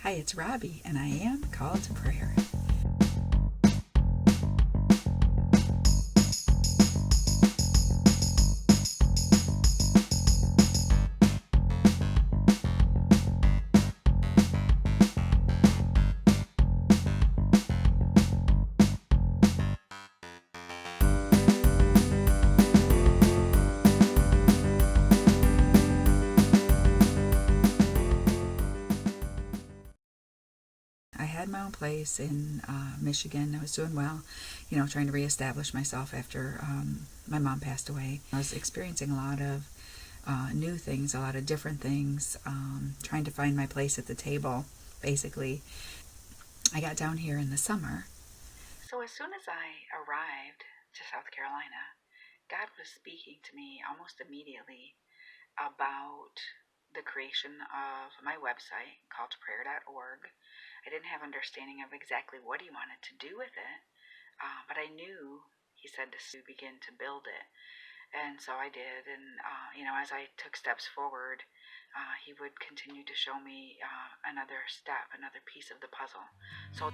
Hi, it's Robbie, and I am called to prayer. I had my own place in Michigan. I was doing well, trying to reestablish myself after my mom passed away. I was experiencing a lot of new things, a lot of different things, trying to find my place at the table, basically. I got down here in the summer. So as soon as I arrived to South Carolina, God was speaking to me almost immediately about the creation of my website, calltoprayer.org. I didn't have understanding of exactly what he wanted to do with it, but I knew he said to begin to build it. And so I did. And, as I took steps forward, he would continue to show me another step, another piece of the puzzle. So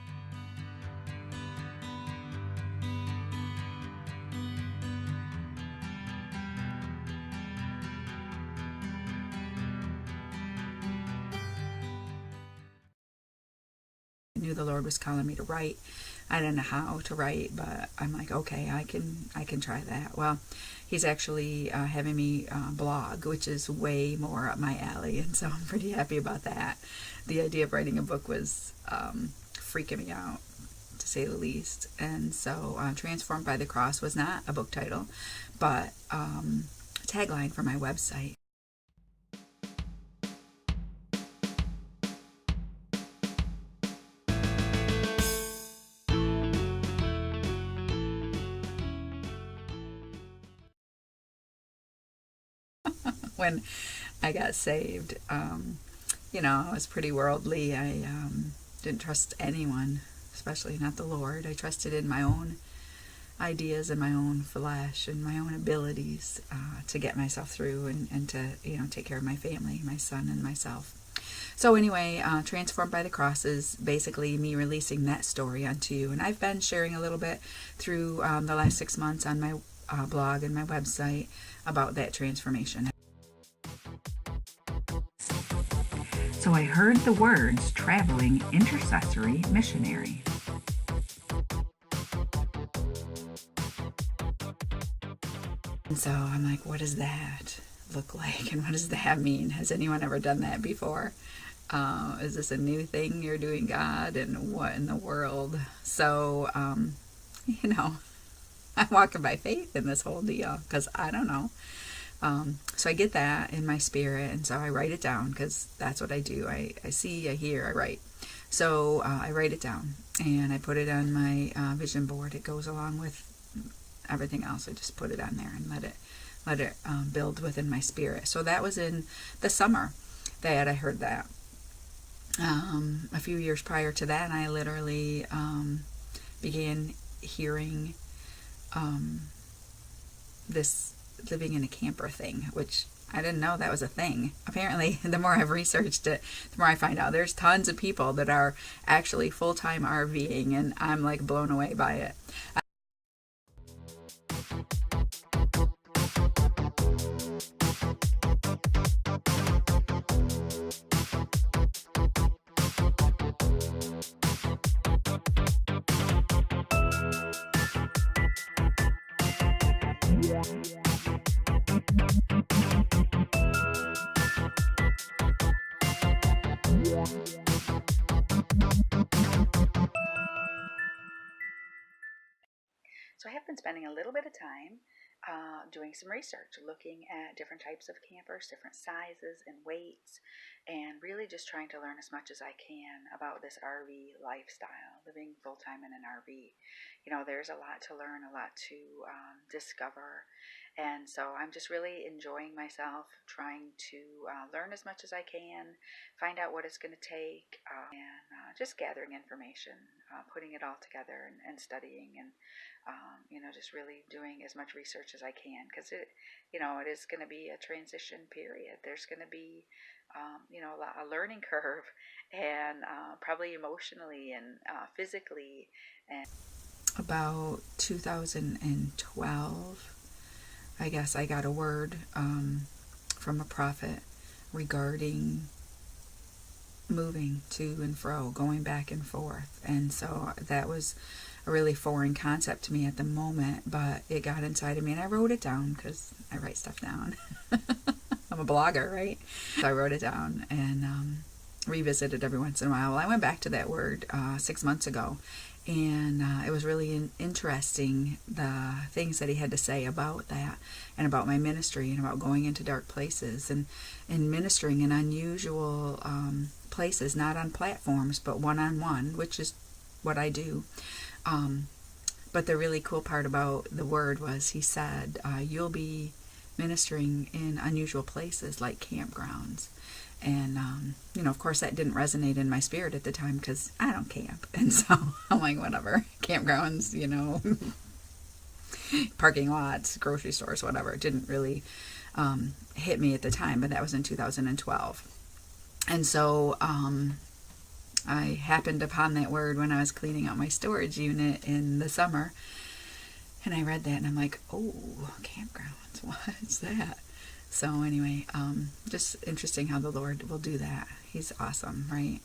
I knew the Lord was calling me to write. I didn't know how to write, but I'm like, okay, I can try that. Well, he's actually having me blog, which is way more up my alley, and so I'm pretty happy about that. The idea of writing a book was freaking me out, to say the least. And so, Transformed by the Cross was not a book title, but a tagline for my website. When I got saved, I was pretty worldly. I didn't trust anyone, especially not the Lord. I trusted in my own ideas and my own flesh and my own abilities to get myself through and to, take care of my family, my son and myself. So anyway, Transformed by the Cross is basically me releasing that story onto you. And I've been sharing a little bit through the last 6 months on my blog and my website about that transformation. So I heard the words traveling intercessory missionary. And so I'm like, what does that look like? And what does that mean? Has anyone ever done that before? Is this a new thing you're doing, God? And what in the world? So, I'm walking by faith in this whole deal because I don't know. So I get that in my spirit, and so I write it down because that's what I do. I see, I hear, I write. So I write it down and I put it on my vision board. It goes along with everything else. I just put it on there and let it build within my spirit. So that was in the summer that I heard that. A few years prior to that, I literally began hearing this living in a camper thing, which I didn't know that was a thing. Apparently, the more I've researched it, the more I find out there's tons of people that are actually full-time RVing, and I'm like blown away by it. So I have been spending a little bit of time doing some research, looking at different types of campers, different sizes and weights, and really just trying to learn as much as I can about this RV lifestyle, living full time in an RV. There's a lot to learn, a lot to discover, And so I'm just really enjoying myself, trying to learn as much as I can, find out what it's going to take, and just gathering information, putting it all together and studying and, just really doing as much research as I can, because it is going to be a transition period. There's going to be, a learning curve, and probably emotionally and physically. And about 2012, I guess I got a word from a prophet regarding moving to and fro, going back and forth. And so that was a really foreign concept to me at the moment, but it got inside of me and I wrote it down because I write stuff down. I'm a blogger, right? So I wrote it down and revisit it every once in a while. Well, I went back to that word 6 months ago, and it was really interesting, the things that he had to say about that and about my ministry and about going into dark places and ministering in unusual places, not on platforms, but one-on-one, which is what I do. But the really cool part about the word was he said, you'll be ministering in unusual places like campgrounds. And, of course that didn't resonate in my spirit at the time because I don't camp. And so I'm like, whatever, campgrounds, parking lots, grocery stores, whatever. It didn't really hit me at the time, but that was in 2012. And so I happened upon that word when I was cleaning out my storage unit in the summer. And I read that and I'm like, oh, campgrounds, what's that? So anyway, just interesting how the Lord will do that. He's awesome, right?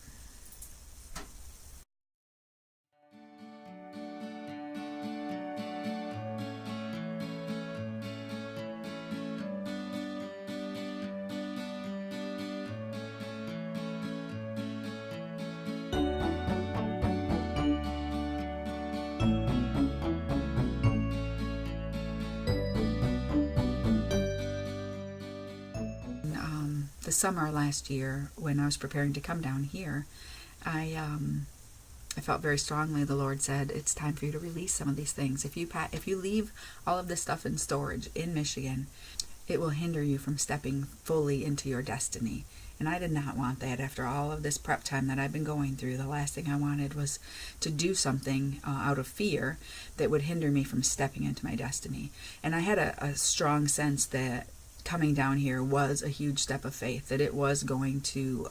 The summer last year, when I was preparing to come down here, I felt very strongly the Lord said, it's time for you to release some of these things. If you leave all of this stuff in storage in Michigan, it will hinder you from stepping fully into your destiny. And I did not want that. After all of this prep time that I've been going through, the last thing I wanted was to do something out of fear that would hinder me from stepping into my destiny. And I had a strong sense that coming down here was a huge step of faith, that it was going to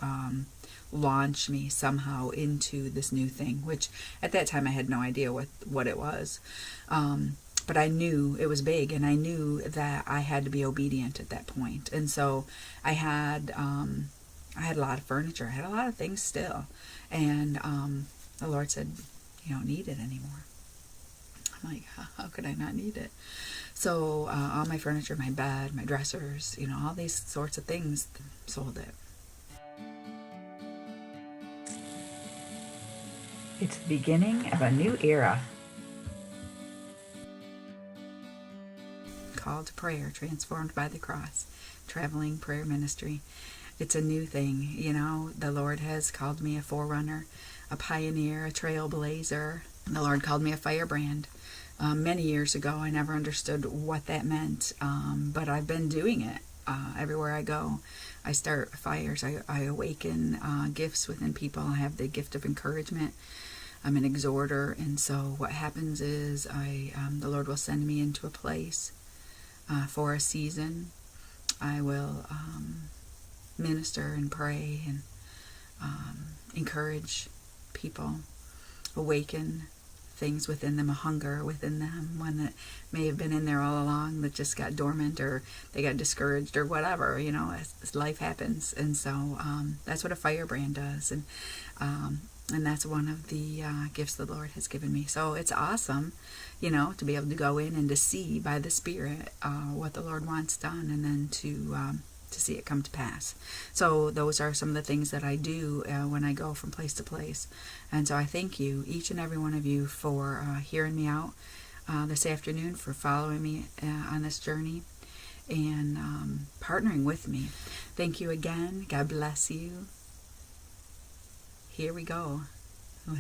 launch me somehow into this new thing, which at that time I had no idea what it was. But I knew it was big, and I knew that I had to be obedient at that point. And so I had a lot of furniture, I had a lot of things still, and the Lord said, you don't need it anymore. I'm like, how could I not need it? So all my furniture, my bed, my dressers, all these sorts of things, sold it. It's the beginning of a new era. Call to prayer, transformed by the cross, traveling prayer ministry. It's a new thing. The Lord has called me a forerunner, a pioneer, a trailblazer. The Lord called me a firebrand. Many years ago, I never understood what that meant, but I've been doing it everywhere I go. I start fires. I awaken gifts within people. I have the gift of encouragement. I'm an exhorter, and so what happens is the Lord will send me into a place for a season. I will minister and pray and encourage people, awaken things within them, a hunger within them, one that may have been in there all along that just got dormant, or they got discouraged, or whatever, as life happens. And so that's what a firebrand does, and that's one of the gifts the Lord has given me. So it's awesome, to be able to go in and to see by the Spirit what the Lord wants done, and then to see it come to pass. So those are some of the things that I do when I go from place to place. And so I thank you, each and every one of you, for hearing me out this afternoon, for following me on this journey and partnering with me. Thank you again. God bless you. Here we go.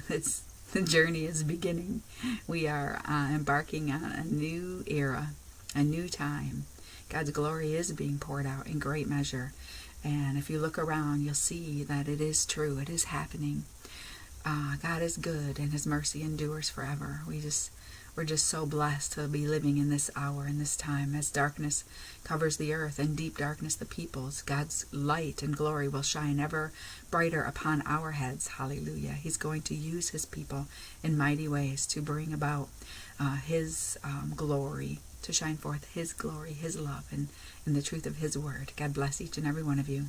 The journey is beginning. We are embarking on a new era. a new time. God's glory is being poured out in great measure. And if you look around, you'll see that it is true. It is happening. God is good, and His mercy endures forever. We're just so blessed to be living in this hour, in this time, as darkness covers the earth and deep darkness the peoples. God's light and glory will shine ever brighter upon our heads. Hallelujah. He's going to use His people in mighty ways to bring about His glory, to shine forth His glory, His love, and the truth of His word. God bless each and every one of you.